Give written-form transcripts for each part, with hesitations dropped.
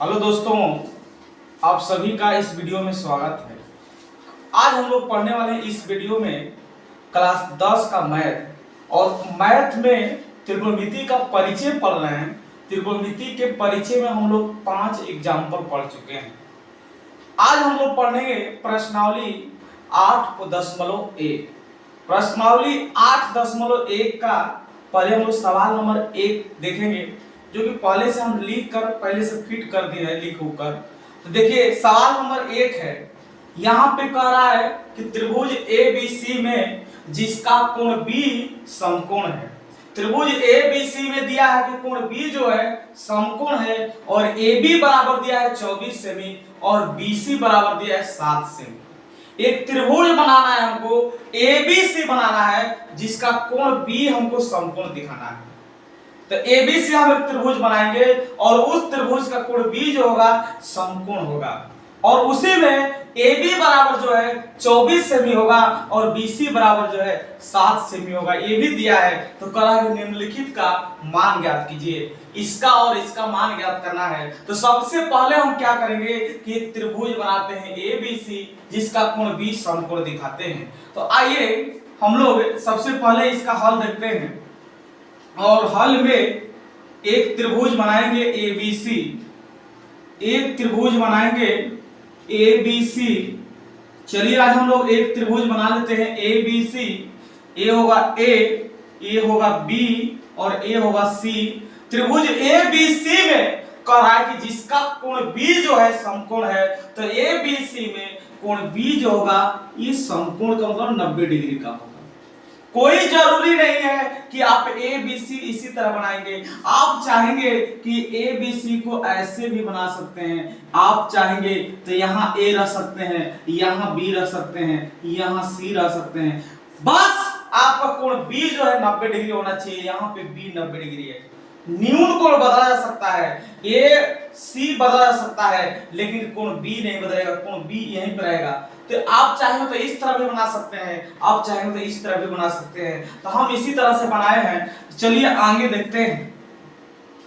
Hello दोस्तों, आप सभी का इस वीडियो में स्वागत है। आज हम लोग पढ़ने वाले हैं इस वीडियो में क्लास 10 का मैथ। और मैथ में त्रिकोणमिति का परिचय पढ़ रहे हैं। त्रिकोणमिति के परिचय में हम लोग 5 एग्जाम्पल पढ़ चुके हैं। आज हम लोग पढ़ेंगे प्रश्नावली 8.1। प्रश्नावली 8.1 का पहले हम लोग सवाल नंबर 1 देखेंगे, जो कि पहले से हम लिख कर पहले से फिट कर दिए हैं लिख होकर। तो देखिए सवाल नंबर 1 है। यहाँ पे कह रहा है कि त्रिभुज ABC में जिसका कोण B समकोण है। त्रिभुज ABC में दिया है कि कोण B जो है समकोण है, और AB बराबर दिया है 24 सेमी और BC बराबर दिया है 7 सेमी। एक त्रिभुज बनाना है हमको, ABC बनाना है जिसका कोण B हमको समकोण दिखाना है। तो ABC हम एक त्रिभुज बनाएंगे और उस त्रिभुज का कोण B जो होगा समकोण होगा, और उसी में AB बराबर जो है 24 सेमी होगा और BC बराबर जो है 7 सेमी होगा। ये भी दिया है। तो कहा है निम्नलिखित का मान ज्ञात कीजिए। इसका और इसका मान ज्ञात करना है। तो सबसे पहले हम क्या करेंगे कि एक त्रिभुज बनाते हैं ABC जिसका कोण B समकोण दिखाते हैं। तो आइए हम लोग सबसे पहले इसका हल देखते हैं, और हल में एक त्रिभुज बनाएंगे ABC। एक त्रिभुज बनाएंगे ABC। चलिए आज हम लोग एक त्रिभुज बना लेते हैं ABC। A होगा A, A होगा B और A होगा C। त्रिभुज ABC में कह रहा है कि जिसका कोण B जो है समकोण है, तो ABC में कोण B जो होगा इस समकोण का मतलब 90 डिग्री का होगा। कोई जरूरी नहीं है कि आप ABC इसी तरह बनाएंगे। आप चाहेंगे कि ABC को ऐसे भी बना सकते हैं। आप चाहेंगे तो यहाँ A रख सकते हैं, यहाँ B रख सकते हैं, यहाँ C रख सकते हैं। बस आपका कोण B जो है 90 डिग्री होना चाहिए। यहाँ पे B 90 डिग्री है। न्यून कोण बदला जा सकता है, AC बदला जा सकता है, लेकिन कोण B नहीं बदलेगा। कोण B यहीं पर रहेगा। तो आप चाहें तो इस तरह भी बना सकते हैं, आप चाहें तो इस तरह भी बना सकते हैं। तो हम इसी तरह से बनाए हैं। चलिए आगे देखते हैं।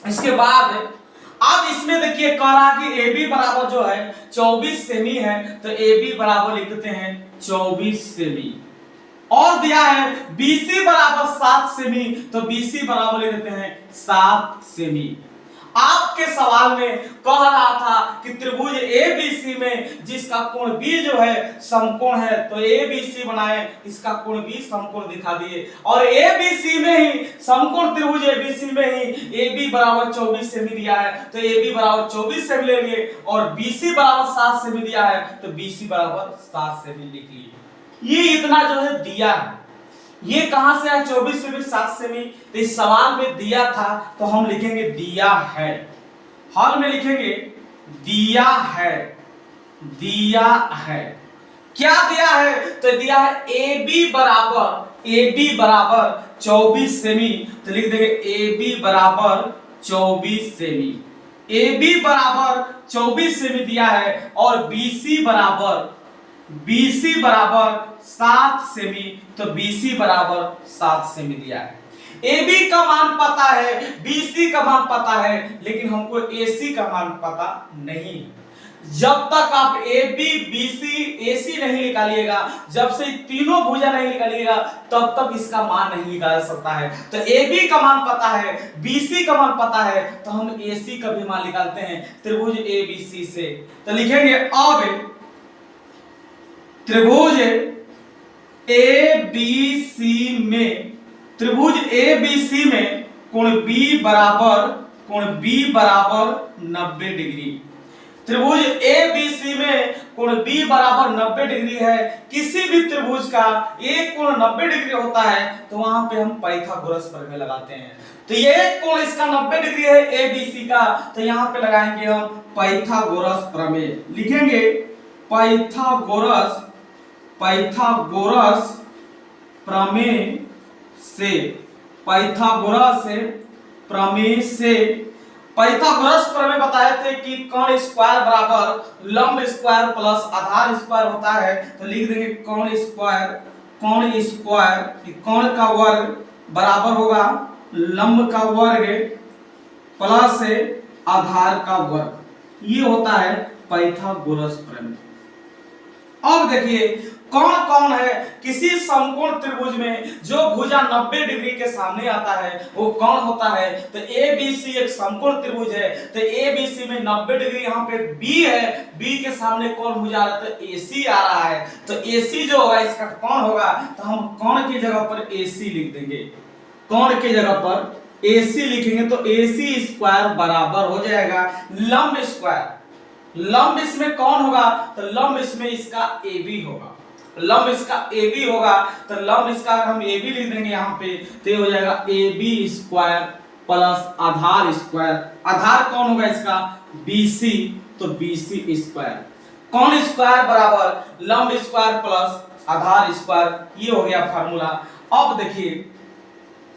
इसके बाद अब इसमें देखिए कह रहा कि AB बराबर जो है 24 सेमी है, तो AB बराबर लिख देते हैं 24 सेमी। और दिया है BC बराबर 7 सेमी, तो BC बराबर लिख देते हैं 7 सेमी। आपके सवाल में कह रहा था कि त्रिभुज ABC में जिसका कोण B जो है समकोण है, तो ABC बनाए, इसका कोण B समकोण दिखा दिए। और ABC में ही समकोण त्रिभुज ABC में ही AB बराबर 24 सेमी दिया है, तो AB बराबर 24 सेमी ले लिए, और BC बराबर 7 सेमी दिया है, तो BC बराबर 7 सेमी लिख लिए। ये इतना जो है दिया है। ये कहां से है 24 सेमी 7 सेमी? तो इस सवाल में दिया था, तो हम लिखेंगे दिया है। हल में लिखेंगे दिया है। दिया है क्या दिया है? तो दिया है AB बराबर 24 सेमी। तो लिख देंगे AB बराबर 24 सेमी। AB बराबर 24 सेमी दिया है, और BC बराबर 7 सेमी, तो BC बराबर 7 सेमी दिया है। AB का मान पता है, BC का मान पता है, लेकिन हमको AC का मान पता नहीं है। जब तक आप AB, BC, AC नहीं निकालिएगा, जब से तीनों भुजा नहीं निकालिएगा, तब तक इसका मान नहीं निकाला जा सकता है। तो AB का मान पता है, BC का मान पता है, तो हम AC का भी मान निकालते हैं त्रिभुज ABC से। तो लिखेंगे अब त्रिभुज ABC में, त्रिभुज ABC में कोण B बराबर 90 डिग्री। त्रिभुज ABC में कोण B बराबर 90 डिग्री है। किसी भी त्रिभुज का एक कोण 90 डिग्री होता है, तो वहां पे हम पाइथागोरस प्रमेय लगाते हैं। तो ये कोण इसका 90 डिग्री है ABC का, तो यहां पे लगाएंगे हम पाइथागोरस प्रमेय। लिखेंगे पाइथागोरस प्रमेय से। पाइथागोरस प्रमेय बताए थे कि कर्ण स्क्वायर बराबर लंब स्क्वायर प्लस आधार स्क्वायर होता है। तो लिख देंगे कर्ण स्क्वायर कर्ण का वर्ग बराबर होगा लंब का वर्ग प्लस आधार का वर्ग। ये होता है पाइथागोरस प्रमेय। अब देखिए कौन कौन है किसी समकोण त्रिभुज में जो भुजा 90 डिग्री के सामने आता है वो कौन होता है। तो ए बी सी एक समकोण त्रिभुज है, तो ए बी सी में 90 डिग्री यहाँ पे बी है, बी के सामने कौन भुजा आ रहा है, तो ए सी आ रहा है। तो ए सी जो होगा इसका कौन होगा, तो हम कौन की जगह पर ए सी लिख देंगे, कौन की जगह पर ए सी लिखेंगे तो ए सी स्क्वायर बराबर हो जाएगा लंब स्क्वायर। लंब इसमें कौन होगा, तो लंब इसमें इसका ए बी होगा, लंब इसका ए बी होगा। तो लंब इसका अगर हम ए बी लिख देंगे यहाँ पे तो ये हो जाएगा ए बी स्क्वायर प्लस आधार स्क्वायर। आधार कौन होगा इसका, बी सी, तो बी सी स्क्वायर। कौन स्क्वायर बराबर लंब स्क्वायर प्लस आधार स्क्वायर, ये हो गया फार्मूला। अब देखिए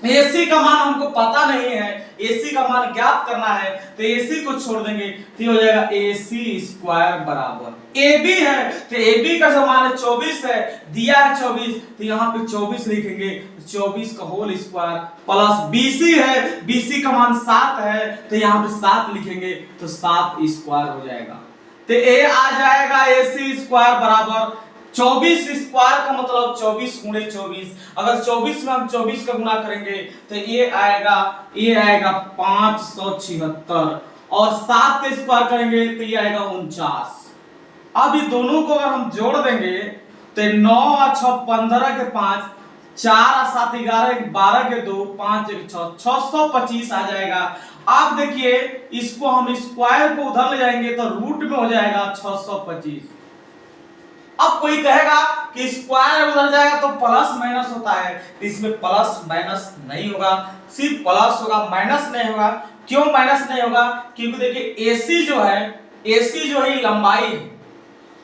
AC का मान हमको पता नहीं है, AC का मान ज्ञात करना है, तो AC को छोड़ देंगे तो ये हो जाएगा AC स्क्वायर बराबर AB है, तो AB का जो मान है 24 है, दिया है 24, तो यहाँ पे 24 लिखेंगे, 24 का होल स्क्वायर प्लस BC है, BC का मान 7 है, तो यहाँ पे 7 लिखेंगे तो 7 स्क्वायर हो जाएगा। तो A आ जाएगा AC स्क्वायर बराबर 24 स्क्वायर का मतलब 24 गुणे 24। अगर 24 में हम 24 का गुना करेंगे तो ये आएगा 576 और 7 का स्क्वायर करेंगे तो ये आएगा 49। अब ये दोनों को अगर हम जोड़ देंगे तो 9 और 6 15 के 5, 4 और 7 11, 12 के 2, 5 1 6, 625 आ जाएगा। अब देखिए इसको हम स्क्वायर को उधर ले जाएंगे तो रूट में हो जाएगा 625। अब कोई कहेगा कि स्क्वायर उधर जाएगा तो प्लस माइनस होता है, तो इसमें प्लस माइनस नहीं होगा, सिर्फ प्लस होगा, माइनस नहीं होगा। क्यों माइनस नहीं होगा, क्योंकि देखिए AC जो है लंबाई है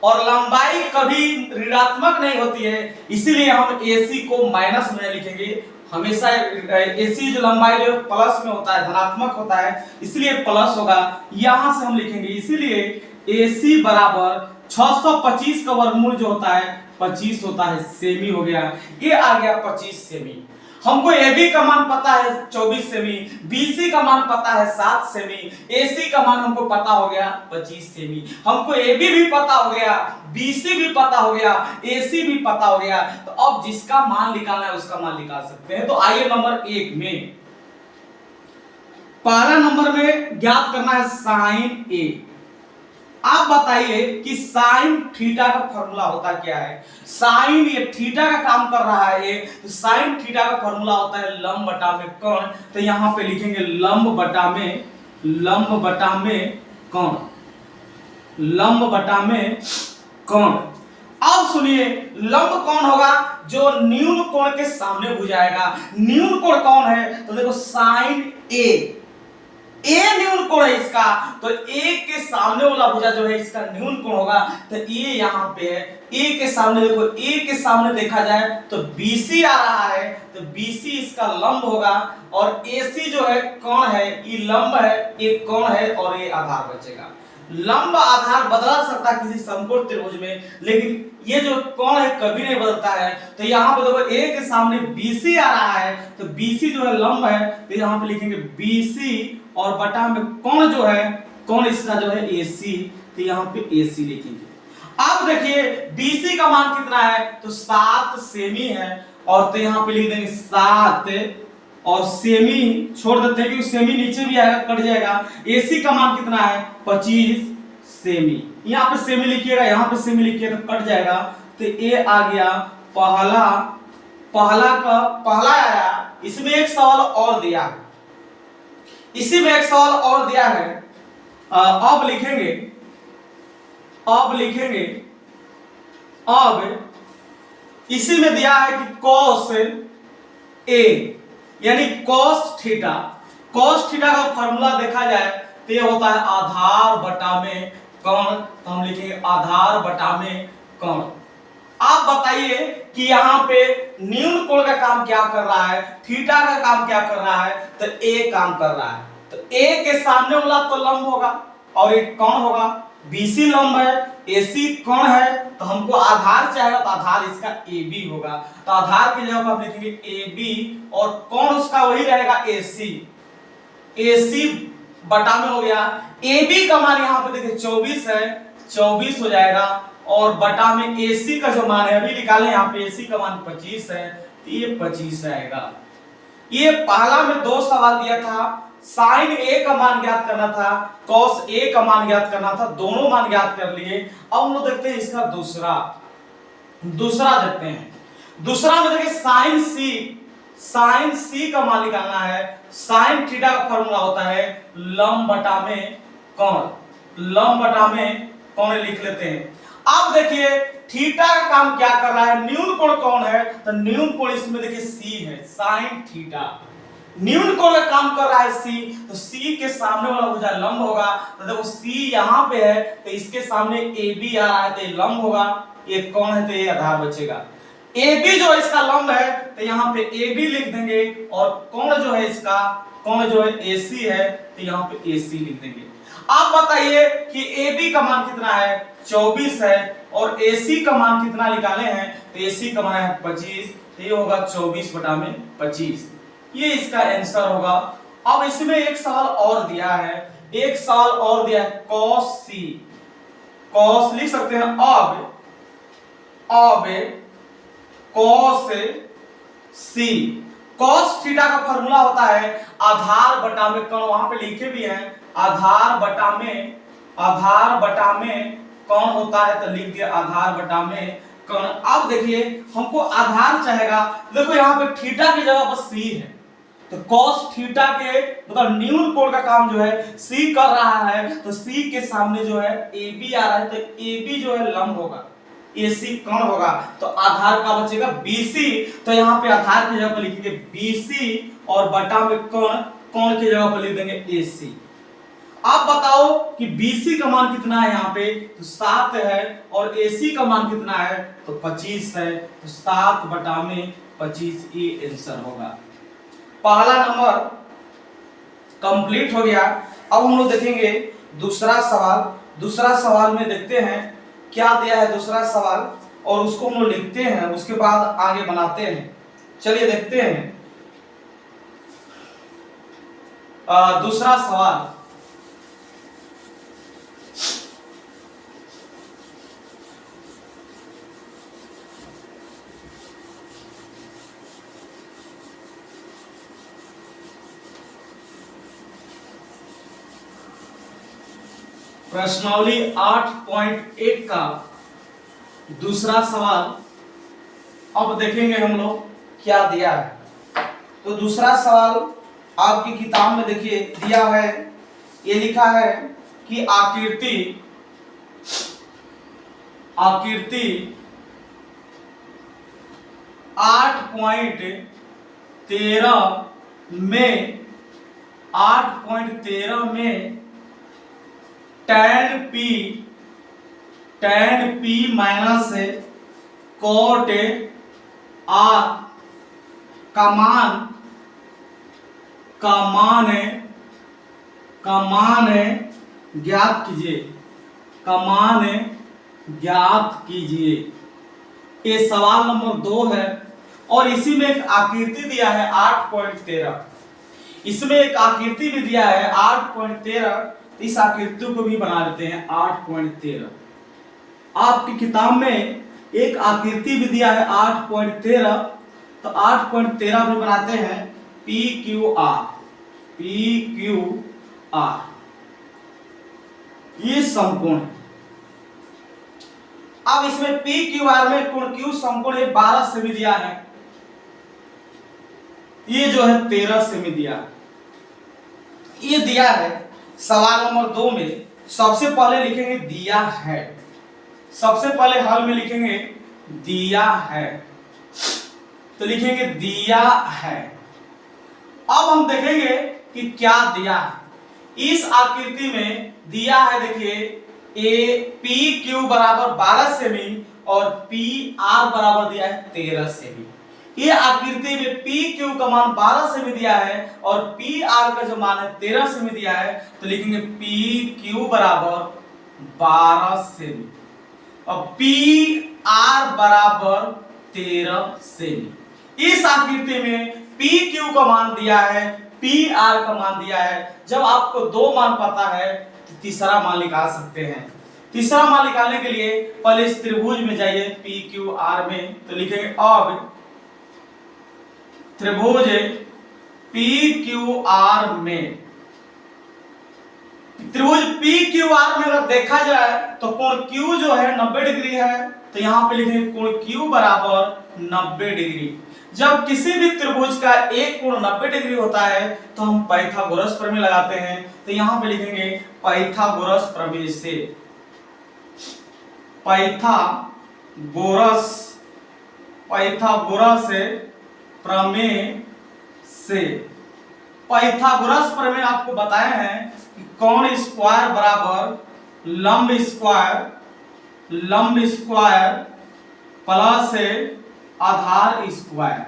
और लंबाई कभी ऋणात्मक नहीं होती है, इसीलिए हम AC को माइनस में लिखेंगे। हमेशा AC जो लंबाई जो प्लस में होता है, धनात्मक होता है, इसलिए प्लस होगा, यहां से हम लिखेंगे। इसीलिए AC बराबर 625 का वर्गमूल जो होता है 25 होता है, सेमी हो गया, ये आ गया 25 सेमी। हमको AB का मान पता है 24 सेमी, BC का मान पता है 7 सेमी, AC का मान हमको पता हो गया 25 सेमी। हमको AB भी पता हो गया, BC भी पता हो गया, AC भी पता हो गया। तो अब जिसका मान निकालना है उसका मान निकाल सकते हैं। तो आइए नंबर 1 में, पहला नंबर में ज्ञात करना है साइन A। आप बताइए कि साइन थीटा का फॉर्मूला होता क्या है। साइन ये थीटा का काम कर रहा है ये, तो साइन थीटा का फॉर्मूला होता है लंब बटा में कोण। तो यहां पे लिखेंगे लंब बटा में कोण, लंब बटा में कोण। अब सुनिए लंब कौन होगा, जो न्यून कोण के सामने भुजाएगा। न्यून कोण कौन है, तो देखो साइन ए न्यून कोण है इसका, तो ए के सामने वाला भुजा जो है इसका न्यून कोण होगा। तो ए यहाँ पे है, ए के सामने देखो, ए के सामने देखा जाए तो BC आ रहा है, तो BC इसका लंब होगा और AC जो है कोण है, ये लंब है, ये कोण है और ये आधार बचेगा। लंब आधार बदला सकता है किसी समकोण त्रिभुज में, लेकिन ये जो कोण है कभी नहीं बदलता है। तो यहाँ पे देखो A के सामने BC आ रहा है, तो BC जो है लंब है, तो यहाँ पे लिखेंगे BC और बटा में कोण जो है, कोण इसका जो है AC, तो यहाँ पे AC लिखेंगे। अब देखिए BC का मान कितना है, तो 7 सेमी है, और तो यहाँ पे लिख देंगे 7 और सेमी छोड़ देते हैं क्योंकि सेमी नीचे भी आएगा, कट जाएगा। AC का मान कितना है, 25 सेमी। यहाँ पे सेमी लिखिएगा, यहाँ पे सेमी लिखिएगा तो कट जाएगा। तो A आ गया पहला आया। इसमें एक सवाल और दिया है, इसी में एक सवाल और दिया है। अब इसी में दिया है कि cos A यानी cos थीटा का फॉर्मूला देखा जाए तो ये होता है आधार बटा में कोण। तो हम लिखेंगे आधार बटा में कोण। आप बताइए कि यहाँ पे न्यून कोण का काम क्या कर रहा है, थीटा का काम क्या कर रहा है, तो A काम कर रहा है। तो A के सामने वाला तो लंब होगा और एक कोण होगा, BC लंब है, AC कोण है, तो हमको आधार चाहिए, तो आधार इसका AB होगा। तो आधार की जगह पर आप लिखेंगे AB और कोण उसका वही रहेगा AC बटा में हो गया। ए बी का मान यहाँ पे देखिए 24 है, 24 हो जाएगा, और बटा में ए सी का जो मान है अभी निकाले, यहाँ पे ए सी का मान 25 है, तो ये 25 आएगा। ये पहला में 2 सवाल दिया था, साइन ए का मान ज्ञात करना था, कॉस ए का मान ज्ञात करना था, दोनों मान ज्ञात कर लिए। अब हम लोग देखते हैं इसका दूसरा देखते हैं। दूसरा में देखिए साइन सी का मान निकालना है। साइन थीटा का फॉर्मूला होता है लंब बटा में कोण, लंब बटा में कोण लिख लेते हैं। अब देखिए थीटा का काम क्या कर रहा है, न्यून कोण कौन है, तो न्यून कोण इसमें देखिए सी है, साइन थीटा। न्यून कोण का काम कर रहा है सी, तो सी के सामने वाला भुजा लंब होगा, तो देखो सी यहाँ पे है, तो इसके सामने ए बी आ रहा है, तो ये लंब होगा, ये कोण है तो ये आधार बचेगा। ए बी जो इसका लंब है, तो यहाँ पे ए बी लिख देंगे, और कोण जो है इसका, कोण जो है ए सी है, तो यहाँ पे ए सी लिख देंगे। आप बताइए कि ए बी का मान कितना है, 24 है, और ए सी का मान कितना निकाले हैं, तो ए सी का मान है 25, तो ये होगा 24 बटा में 25, ये इसका आंसर होगा। अब इसमें एक सवाल और दिया है, कॉस सी, कॉस लिख सकते हैं। अब कॉस सी, कॉस थीटा का फॉर्मूला होता है आधार बटा में कोण, वहां पे लिखे भी हैं आधार बटा में कोण होता है, तो लिख दिया आधार बटा में कोण। अब देखिए हमको आधार चाहेगा, देखो यहाँ पे थीटा की जगह पर सी है, तो कॉस थीटा के मतलब न्यून कोण का काम जो है सी कर रहा है, तो सी के सामने जो है ए बी आ रहा है, तो ए बी जो है लंब होगा, ए सी कोण होगा, तो आधार का बचेगा BC, तो यहाँ पे आधार की जगह पर लिखेंगे BC, और बटा में कोण की जगह पर लिख देंगे AC। आप बताओ कि BC का मान कितना है, यहाँ पे तो 7 है, और AC का मान कितना है, तो 25 है, तो 7 बटा में 25 ये आंसर होगा। पहला नंबर कंप्लीट हो गया। अब हम लोग देखेंगे दूसरा सवाल में देखते हैं क्या दिया है दूसरा सवाल, और उसको हम लोग लिखते हैं, उसके बाद आगे बनाते हैं। चलिए देखते हैं दूसरा सवाल। प्रश्नावली 8.1 का दूसरा सवाल अब देखेंगे हम लोग क्या दिया है। तो दूसरा सवाल आपकी किताब में देखिए दिया है, ये लिखा है कि आकृति 8.13 में tan P minus cot R का मान ज्ञात कीजिए। ये सवाल नंबर 2 है, और इसी में एक आकृति दिया है 8.13, इसमें एक आकृति भी दिया है 8.13, इस आकृति को भी बना लेते हैं 8.13। आपकी किताब में एक आकृति भी दिया है 8.13, तो 8.13 भी बनाते हैं PQR, ये समकोण है। अब इसमें PQR में कोण Q समकोण 12 सेमी दिया है, ये जो है 13 सेमी दिया है। ये दिया है सवाल नंबर 2 में। सबसे पहले लिखेंगे दिया है, सबसे पहले हल में लिखेंगे दिया है, तो लिखेंगे दिया है। अब हम देखेंगे कि क्या दिया है। इस आकृति में दिया है, देखिए PQ बराबर 12 सेमी और PR बराबर दिया है 13 सेमी। ये आकृति में PQ का मान 12 सेमी दिया है और PR का जो मान है 13 सेमी दिया है, तो लिखेंगे PQ बराबर 12 सेमी और PR बराबर 13 सेमी। इस आकृति में PQ का मान दिया है, पी आर का मान दिया है। जब आपको दो मान पता है तो तीसरा मान निकाल सकते हैं। तीसरा मान निकालने के लिए पहले इस त्रिभुज में जाइए पी क्यू आर में, तो लिखेंगे अब त्रिभुज पी क्यू आर में, त्रिभुज पी क्यू आर में अगर देखा जाए तो कोण Q जो है 90 डिग्री है, तो यहां पे लिखेंगे कोण Q बराबर 90 डिग्री। जब किसी भी त्रिभुज का एक कोण 90 डिग्री होता है तो हम पाइथागोरस प्रमेय लगाते हैं, तो यहां पे लिखेंगे पाइथागोरस प्रमेय से, पाइथागोरस प्रमेय से। पाइथागोरस प्रमेय आपको बताए हैं कि कोण स्क्वायर बराबर लंब स्क्वायर प्लस आधार स्क्वायर,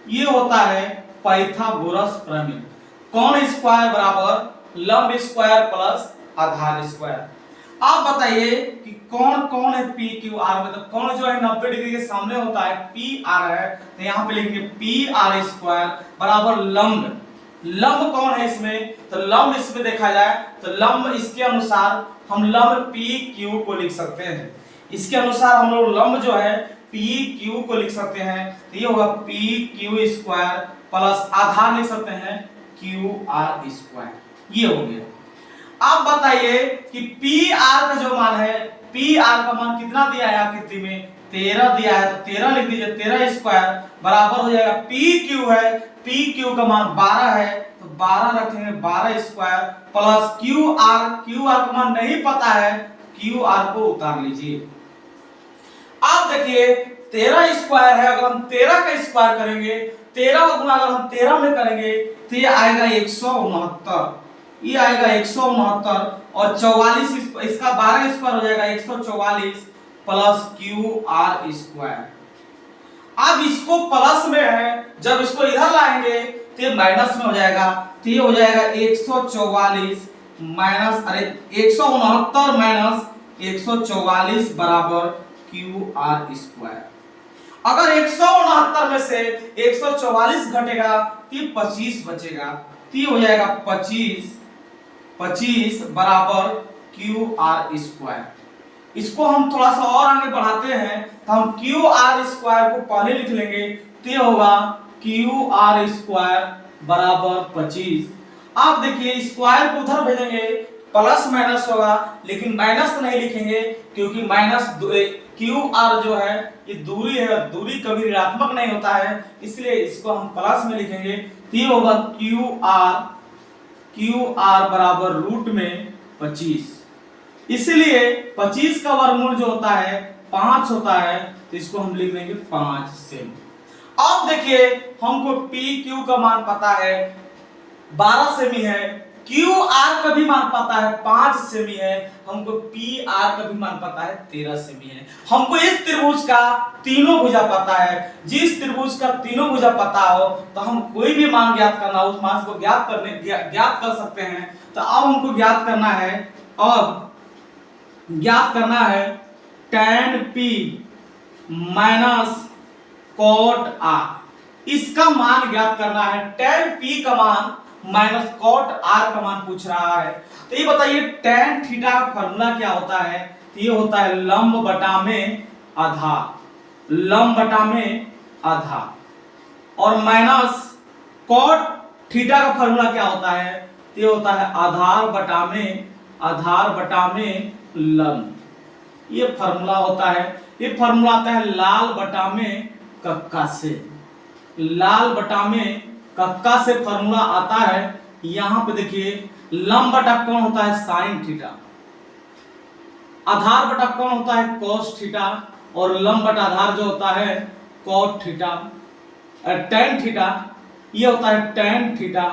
ये होता है पाइथागोरस प्रमेय। कोण स्क्वायर बराबर लंब स्क्वायर प्लस आधार स्क्वायर। आप बताइए कि कौन है पी क्यू आर में, तो कौन जो है 90 डिग्री के सामने होता है पी आर है, तो यहां पे लिखेंगे पी आर स्क्वायर बराबर लंब कौन है इसमें, तो लंब इसमें देखा जाए तो लंब इसके अनुसार हम लंब पी क्यू को लिख सकते हैं। इसके अनुसार हम लोग लंब जो है पी क्यू को लिख सकते हैं, तो ये होगा पी क्यू स्क्वायर प्लस आधार लिख सकते हैं क्यू आर स्क्वायर, ये हो गया। आप बताइए कि पी आर का जो मान है, पी आर का मान कितना दिया है आकृति में, 13 दिया है, तो 13 लिख दीजिए, 13 स्क्वायर बराबर हो जाएगा पी क्यू है, पी क्यू का मान 12 है, तो 12 रखेंगे 12 स्क्वायर प्लस क्यू आर का मान नहीं पता है, क्यू आर को उतार लीजिए। आप देखिए 13 स्क्वायर है, अगर हम 13 का स्क्वायर करेंगे, 13 का गुणा अगर हम 13 में करेंगे तो ये आएगा 169, ये आएगा 169 और 44 इसका 12 स्क्वायर हो जाएगा 144 प्लस क्यू आर स्क्वायर। अब इसको प्लस में है, जब इसको इधर लाएंगे तो ये माइनस में हो जाएगा, तो ये हो जाएगा 144 माइनस 169 माइनस 144 बराबर क्यू आर स्क्वायर। अगर 169 में से 144 घटेगा तो 25 बचेगा, तो ये हो जाएगा 25 बराबर क्यू आर स्क्वायर। इसको हम थोड़ा सा और आगे बढ़ाते हैं तो हम क्यू आर स्क्वायर को पहले लिख लेंगे, तो ये होगा क्यू आर स्क्वायर बराबर 25। आप देखिए स्क्वायर को उधर भेजेंगे प्लस माइनस होगा, लेकिन माइनस तो नहीं लिखेंगे क्योंकि माइनस क्यू आर जो है ये दूरी है, दूरी कभी ऋणात्मक नहीं होता है, इसलिए इसको हम प्लस में लिखेंगे, तो ये होगा क्यू आर बराबर रूट में 25। इसलिए 25 का वर्गमूल जो होता है 5 होता है, तो इसको हम लिख देंगे 5 सेमी। अब देखिए हमको पी क्यू का मान पता है 12 सेमी है, क्यू आर का भी मान पता है 5 सेमी है, हमको पी आर का भी मान पता है 13 सेमी है। हमको इस त्रिभुज का तीनों भुजा पता है, जिस त्रिभुज का तीनों भुजा पता हो तो हम कोई भी मान ज्ञात करना उस मान को ज्ञात कर सकते हैं। तो अब हमको ज्ञात करना है tan p minus cot r, इसका मान ज्ञात करना है। tan p का मान माइनस cot r का मान पूछ रहा है, तो ये बताइए tan थीटा का फॉर्मूला क्या होता है, तो ये होता है लंब बटा में आधार, और माइनस cot थीटा का फॉर्मूला क्या होता है, तो ये होता है आधार बटा में लंब। ये फॉर्मूला होता है, ये फॉर्मूला आता है लाल बटा में कक्का से फॉर्मूला आता है। यहां पे देखिए लंब बटा कौन होता है साइन थीटा, आधार बटा कौन होता है cos थीटा, और लंब बटा आधार जो होता है cot थीटा, tan थीटा, ये होता है tan थीटा,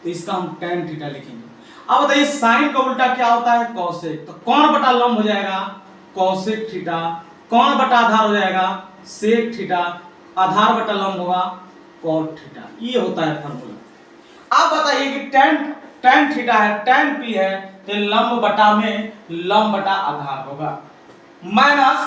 तो इसका हम tan थीटा लिखेंगे। अब बताइए साइन का उल्टा क्या होता है cosec, तो कौन बटा लंब हो जाएगा cosec थीटा, कौन बटा आधार हो जाएगा sec थीटा, आधार बटा लंब होगा cot थीटा, ये होता है फॉर्मूला। आप बताइए कि tan थीटा है, tan p है, तो लंब बटा आधार होगा, माइनस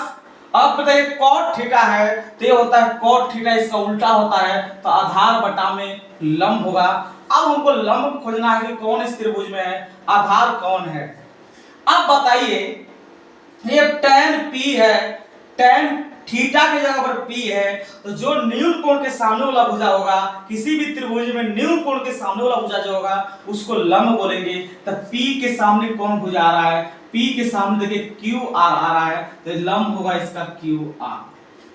अब बताइए cot थीटा है, तो ये होता है cot थीटा, इसका उल्टा होता है, तो आधार बटा में लंब होगा, अब हमको लंब खोजना है कि कौन इस त्रिभुज में है, आधार कौन है। अब बताइए, ये tan P है, tan थीटा की जगह पर P है, तो जो न्यून कोण के सामने वाला भुजा होगा, किसी भी त्रिभुज में न्यून कोण के सामने वाला भुजा जो होगा उसको लंब बोलेंगे। तो P के सामने कौन भुजा आ रहा है, P के सामने देखिए QR आ रहा है, तो लंब होगा इसका QR,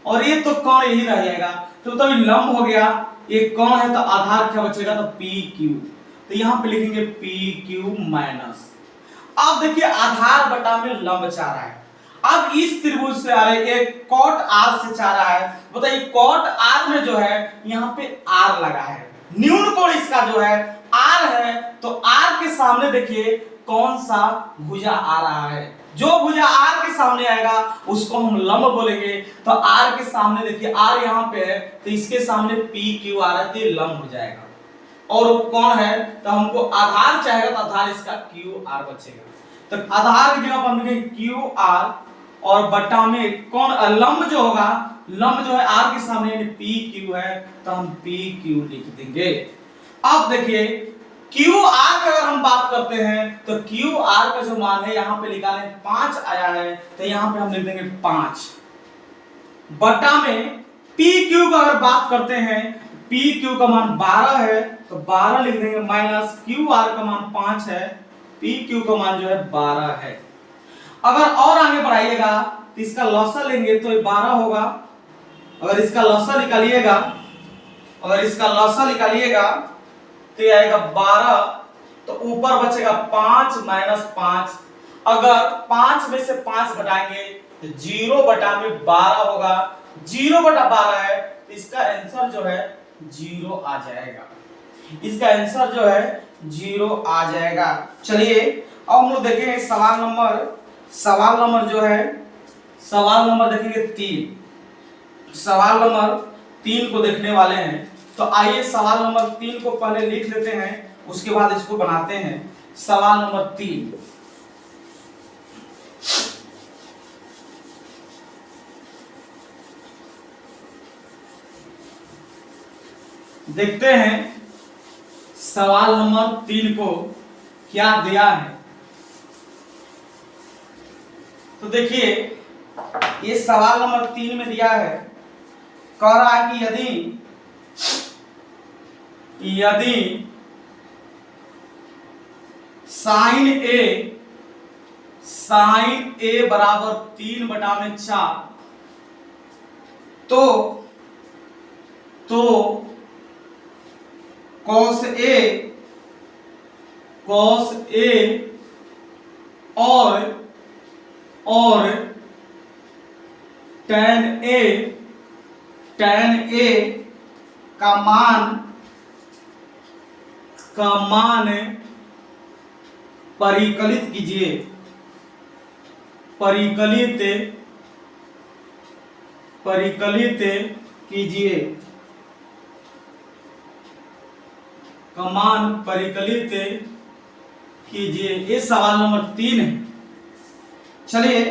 और ये तो कोण यही रह जाएगा। तो लंब हो गया, ये कौन है तो आधार क्या बचेगा, तो PQ, तो यहां पे लिखेंगे PQ माइनस। अब देखिए आधार बटा में लंब चाह रहा है, अब इस त्रिभुज से आ रहा है, एक cot R से चाह रहा है। बताइए cot R में जो है यहाँ पे R लगा है, न्यून कोण इसका जो है R है, तो R के सामने देखिए कौन सा भुजा आ रहा है, जो भुजा R के सामने आएगा उसको हम लंब बोलेंगे। तो R के सामने देखिए R यहाँ पे है, तो इसके सामने PQ आ रहा है, तो ये लंब हो जाएगा। और वो कौन है, तो हमको आधार चाहेगा, तो आधार इसका QR बचेगा। तो आधार की जगह पर हम लिखेंगे QR, और बटा में कौन लंब जो होगा, लंब जो है R के सामने यानी PQ है, तो हम PQ लिख देंगे। अब देखिए QR की अगर हम बात करते हैं तो QR का जो मान है यहाँ पे लिखा है 5 आया है, तो यहाँ पे हम लिख देंगे 5 बटा में PQ का अगर बात करते हैं, PQ का मान 12 है, तो 12 लिख देंगे माइनस QR का मान 5 है, PQ का मान जो है 12 है। अगर और आगे बढ़ाइएगा तो इसका लॉसा लेंगे तो 12 होगा, अगर इसका लॉसा निकालिएगा, अगर इसका लॉसा निकालिएगा तो ये आएगा 12, तो ऊपर बचेगा 5 माइनस 5, अगर 5 में से 5 घटाएंगे तो 0 बटा में 12 होगा, 0 बटा 12 है, तो इसका आंसर जो है 0 आ जाएगा, इसका आंसर जो है 0 आ जाएगा। चलिए अब हम लोग देखेंगे सवाल नंबर जो है, सवाल नंबर देखेंगे 3, सवाल नंबर 3 को देखने वाले हैं। तो आइए सवाल नंबर 3 को पहले लिख लेते हैं, उसके बाद इसको बनाते हैं। सवाल नंबर 3, देखते हैं सवाल नंबर 3 को क्या दिया है। तो देखिए ये सवाल नंबर 3 में दिया है, कह रहा है कि यदि साइन ए बराबर 3 बटा में 4, तो cos A और tan A का मान परिकलित कीजिए, कमान परिकलित कीजिए। ये सवाल नंबर 3 है। चलिए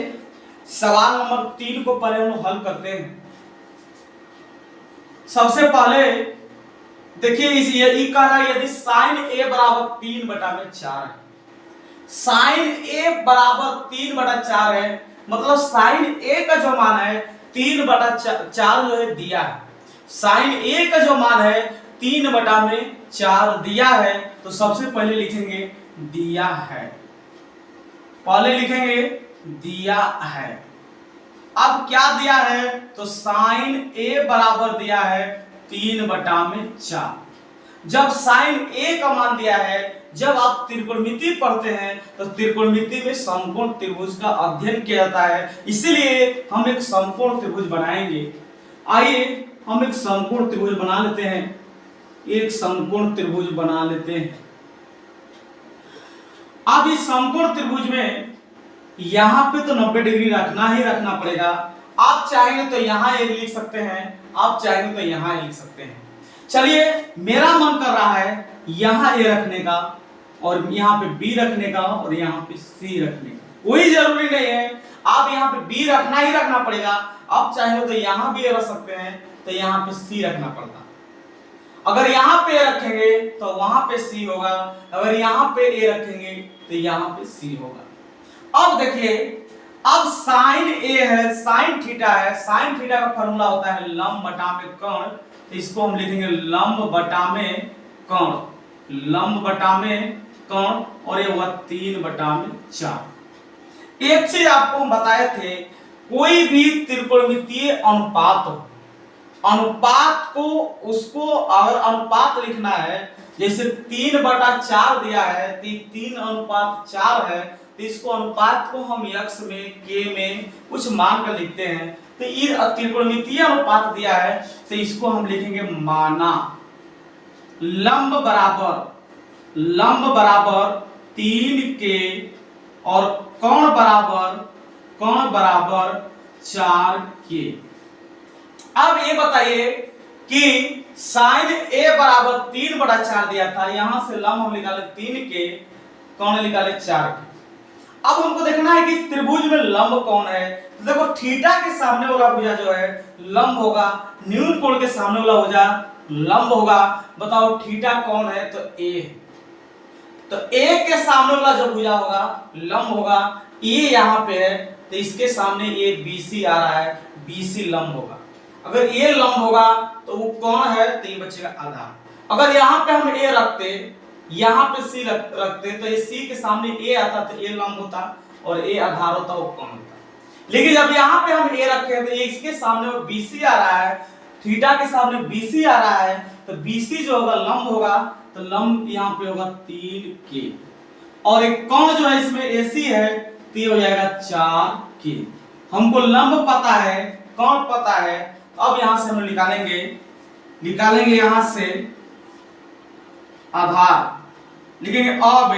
सवाल नंबर 3 को पहले हम लोग हल करते हैं। सबसे पहले देखिए ये कह रहा है यदि साइन ए बराबर 3 बटा में 4 है, साइन ए बराबर 3 बटा 4 है, मतलब साइन ए का जो मान है 3 बटा 4 जो है दिया है, साइन ए का जो मान है 3 बटा में 4 दिया है, तो सबसे पहले लिखेंगे दिया है, पहले लिखेंगे दिया है। अब क्या दिया है, तो साइन ए बराबर दिया है 3 बटा में 4। जब साइन ए का मान दिया है, जब आप त्रिकोणमिति पढ़ते हैं तो त्रिकोणमिति में समकोण त्रिभुज का अध्ययन किया जाता है, इसीलिए हम एक समकोण त्रिभुज बनाएंगे। आइए हम एक समकोण त्रिभुज बना लेते हैं, एक समकोण त्रिभुज बना लेते हैं। अब इस समकोण त्रिभुज में यहां पे तो 90 डिग्री रखना ही रखना पड़ेगा। आप चाहेंगे तो यहां ए लिख सकते हैं, आप चाहेंगे तो यहां लिख सकते हैं। चलिए मेरा मन कर रहा है यहां ए रखने का, और यहां पे बी रखने का, और यहां पे सी रखने का। कोई जरूरी नहीं है, आप यहां पे बी रखना ही रखना पड़ेगा। आप चाहेंगे तो यहां भी रख सकते हैं, तो यहां पे सी रखना पड़ता। अगर यहाँ पे ए रखेंगे तो वहां पे सी होगा, अगर यहाँ पे ए रखेंगे तो यहाँ पे सी होगा। अब देखिए, अब साइन ए है, साइन थीटा है, साइन थीटा का फॉर्मूला होता है लंब बटा में कोण, तो इसको हम लिखेंगे लंब बटा में कोण, लंब बटा में कोण, और ये हुआ 3/4। एक चीज आपको हम बताए थे, कोई भी त्रिकोणमितीय अनुपात हो, अनुपात को उसको अगर अनुपात लिखना है, जैसे 3/4 दिया है तो 3:4 है, तो इसको अनुपात को हम x में k में कुछ मान कर लिखते हैं। तो ये त्रिकोणमितीय अनुपात दिया है तो इसको हम लिखेंगे माना लंब बराबर 3k और कोण बराबर 4k। अब ये बताइए कि साइन ए बराबर 3/4 दिया था, यहां से लंब हम निकाले 3k, कोण निकाले 4k। अब हमको देखना है कि त्रिभुज में लंब कौन है। तो देखो, थीटा के सामने वाला भुजा जो है लंब होगा, न्यून कोण के सामने वाला भुजा लंब होगा। बताओ थीटा कौन है, तो ए है, तो ए के सामने वाला जो भुजा होगा लंब होगा, ये यहाँ पे है तो इसके सामने ये BC आ रहा है, BC लंब होगा। अगर ये लंब होगा तो वो कौन है, तो ये बचेगा आधार। अगर यहाँ पे हम ए रखते, यहाँ पे सी रखते तो ये सी के सामने ए आता तो ए लंब होता और ए आधार होता, वो कौन होता। लेकिन जब यहाँ पे हम ए रखे तो इसके सामने वो BC आ रहा है, थीटा के सामने BC आ रहा है, तो BC जो होगा लंब होगा, तो लंब यहाँ पे होगा 3k, और एक कोण जो है इसमें AC है तो ये हो जाएगा 4k। हमको लंब पता है, कोण पता है, अब यहां से हम निकालेंगे यहां से आधार, लिखेंगे अब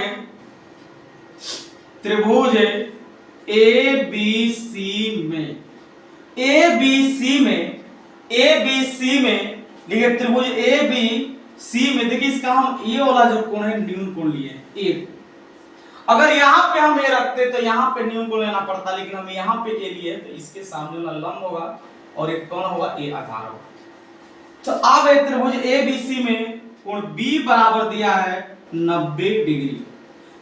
त्रिभुज ABC में लिखे त्रिभुज ABC में, देखिए इसका हम ये वाला जो कोण है न्यून कोण लिए ए। अगर यहाँ पे हम ए रखते तो यहाँ पे न्यून कोण लेना पड़ता, लेकिन हम यहाँ पे ए लिए तो इसके सामने वाला लंब होगा और एक कोण होगा ए आधार होगा। तो अब त्रिभुज ABC में कोण B बराबर दिया है 90 डिग्री।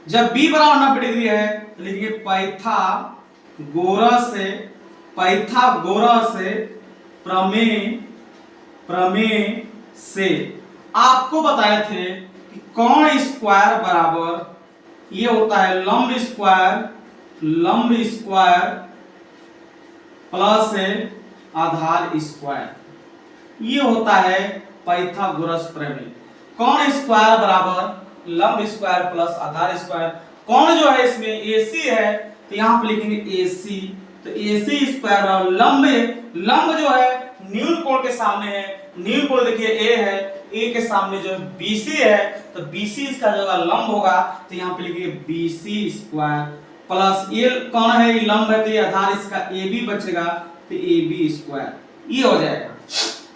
जब B बराबर 90 डिग्री है तो लिखिए पाइथागोरस प्रमेय से आपको बताए थे कि कोण स्क्वायर बराबर ये होता है लंब स्क्वायर प्लस आधार स्क्वायर, ये होता है पाइथागोरस प्रमेय। कोण स्क्वायर बराबर लंब स्क्वायर प्लस आधार स्क्वायर। कोण जो है इसमें AC है तो यहाँ पे लिखेंगे AC, तो AC स्क्वायर बराबर लंब जो है न्यून कोण के सामने है, न्यून कोण देखिए A है, A के सामने जो BC है तो BC इसका जो लंब होगा, तो यहाँ पे लिखिए BC स्क्वायर प्लस ये कौन है, ये लंब है तो ये आधार इसका AB बचेगा तो AB स्क्वायर, ये हो जाएगा।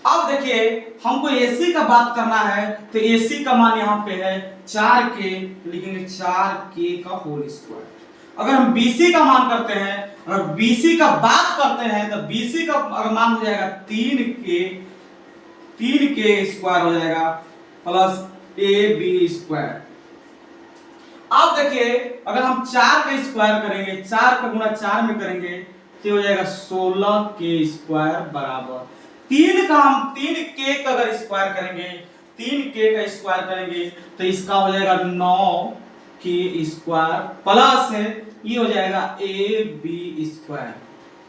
अब देखिए हमको AC का बात करना है तो AC का मान यहाँ पे है 4k, लिखेंगे 4k का होल स्क्वायर। अगर हम BC का मान करते हैं, अगर BC का बात करते हैं तो BC का अगर मान हो जाएगा 3k स्क्वायर हो जाएगा प्लस AB स्क्वायर। अब देखिए अगर हम 4 का स्क्वायर करेंगे, 4 का गुणा 4 में करेंगे तो हो जाएगा 16k स्क्वायर बराबर 3 का हम 3k का अगर स्क्वायर करेंगे, 3k का स्क्वायर करेंगे तो इसका हो जाएगा 9k स्क्वायर प्लस ये हो जाएगा AB स्क्वायर,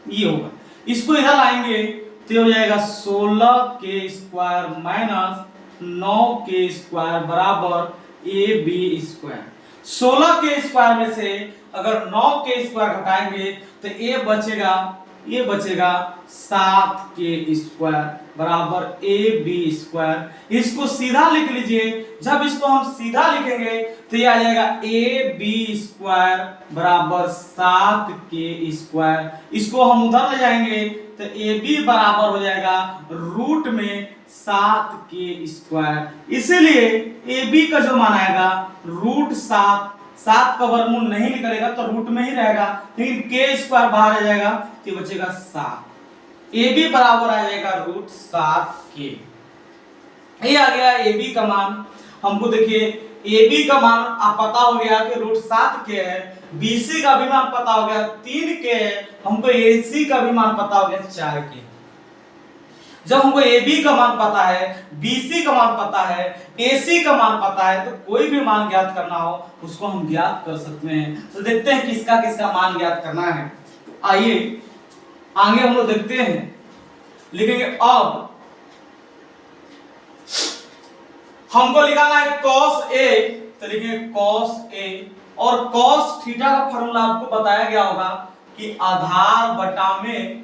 ये होगा। इसको इधर लाएंगे तो हो जाएगा 16k square minus 9k square बराबर AB स्क्वायर। 16k स्क्वायर में से अगर 9k स्क्वायर घटाएंगे तो ये बचेगा 7k स्क्वायर बराबर AB स्क्वायर। इसको सीधा लिख लीजिए, जब इसको हम सीधा लिखेंगे तो ये आ जाएगा AB स्क्वायर बराबर 7k स्क्वायर। इसको हम उधर ले जाएंगे तो AB बराबर हो जाएगा रूट में 7k स्क्वायर। इसीलिए AB का जो मान आएगा रूट 7 का वर्गमूल नहीं निकलेगा तो रूट में ही रहेगा, लेकिन k स्क्वायर बाहर आ जाएगा तो बचेगा 7। AB बराबर आ जाएगा रूट 7k। ये आ गया ए बी का मान। हमको देखिए ए बी का मान आप पता हो गया कि √7 के है, बी सी का भी मान पता हो गया 3 के है, हमको ए सी का भी मान पता हो गया 4 के। जब हमको ए बी का मान पता है, बी सी का मान पता है, ए सी का मान पता है, तो कोई भी मान ज्ञात करना हो उसको हम ज्ञात कर सकते हैं। तो देखते हैं किसका किसका मान ज्ञात करना है। आइए आगे हम लोग देखते हैं, लिखेंगे अब हमको निकालना है cos A, तो लिखेंगे cos A, और cos थीटा का फॉर्मूला आपको बताया गया होगा कि आधार बटा में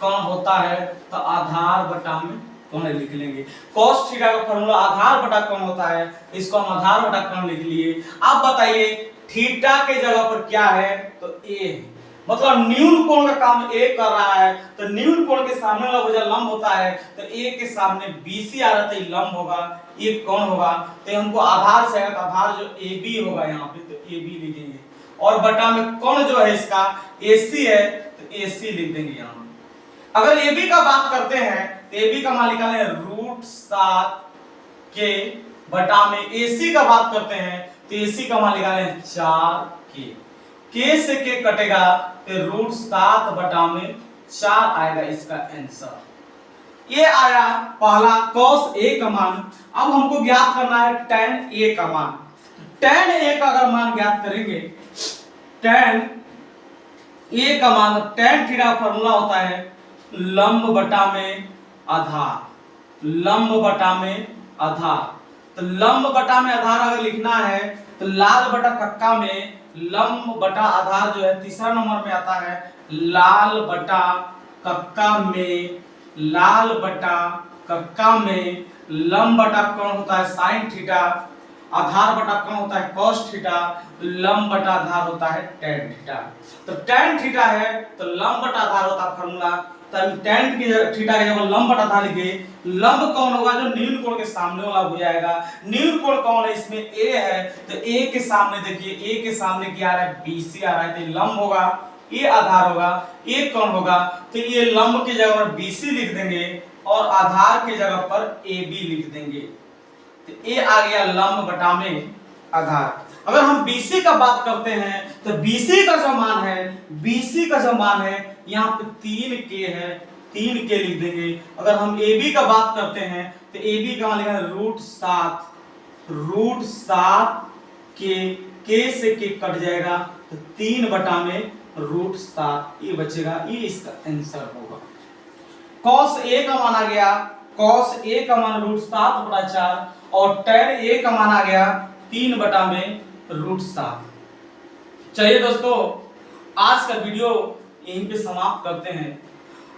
कौन होता है, तो आधार बटा में कौन लिख लेंगे। cos थीटा का फॉर्मूला आधार बटा कौन होता है, इसको हम आधार बटा कौन लिख लिए। आप बताइए थीटा के जगह पर क्या है, तो A है, मतलब न्यून कोण का काम ए कर रहा है, तो न्यून कोण के सामने वाला भुजा लंब होता है, तो ए के सामने बीसी आ रहा है, तो ये लंब होगा, ये कौन होगा, तो हमको आधार से है, तो आधार जो ए बी होगा यहाँ पे, तो ए बी लिखेंगे, और बटा में कौन जो है इसका एसी है, तो एसी लिख देंगे यहाँ। अगर ए बी का बात करते हैं तो ए बी का मान निकालें √7 के, बटा में एसी का बात करते हैं तो एसी का मान निकालें 4 के से के कटेगा तो √7 बटा में 4 आएगा इसका आंसर। ये आया पहला cos A का मान। अब हमको ज्ञात करना है tan A का मान। tan A का अगर मान ज्ञात करेंगे, tan A का मान, tan थीटा का फॉर्मूला होता है लंब बटा में आधार, लंब बटा में आधार। तो लंब बटा में आधार अगर लिखना है तो लाल बटा कक्का में लंब बटा आधार जो है तीसरा नंबर में आता है, लाल बटा कक्का में, लाल बटा कक्का में लंब बटा कौन होता है साइन थीटा, आधार बटा कौन होता है cos थीटा, लंब बटा आधार होता है tan थीटा। तो tan थीटा है तो लंब बटा आधार होता है फॉर्मूला, तो tan की थीटा के जगह लंब बटा आधार लिखे। लंब कौन होगा, जो न्यून कोण के सामने वाला हो जाएगा। न्यून कोण कौन है, इसमें a है, तो a के सामने देखिए, a के सामने क्या आ रहा है, bc आ रहा है, तो लंब होगा, ये आधार होगा, ये कौन होगा, तो ये लंब की जगह पर bc लिख देंगे और आधार की जगह पर ab लिख देंगे। तो a आ गया लंब बटा में आधार। अगर हम BC का बात करते हैं तो BC का जो मान है, BC का जो मान है यहाँ पे 3K है, 3K लिख देंगे। अगर हम AB का बात करते हैं तो AB का मान लिखा है √7 K से K कट जाएगा तो 3 बटा में √7 ये बचेगा, ये इसका आंसर होगा। cos A का मान आ गया, cos A का मान √7 बटा 4 और tan A का मान आ गया 3 बटा में √7। चलिए दोस्तों, आज का वीडियो यहीं पे समाप्त करते हैं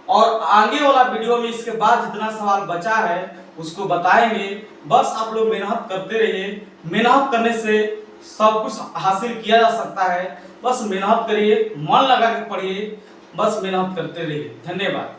और आगे वाला वीडियो में इसके बाद जितना सवाल बचा है उसको बताएंगे। बस आप लोग मेहनत करते रहिए, मेहनत करने से सब कुछ हासिल किया जा सकता है। बस मेहनत करिए, मन लगा के पढ़िए, बस मेहनत करते रहिए। धन्यवाद।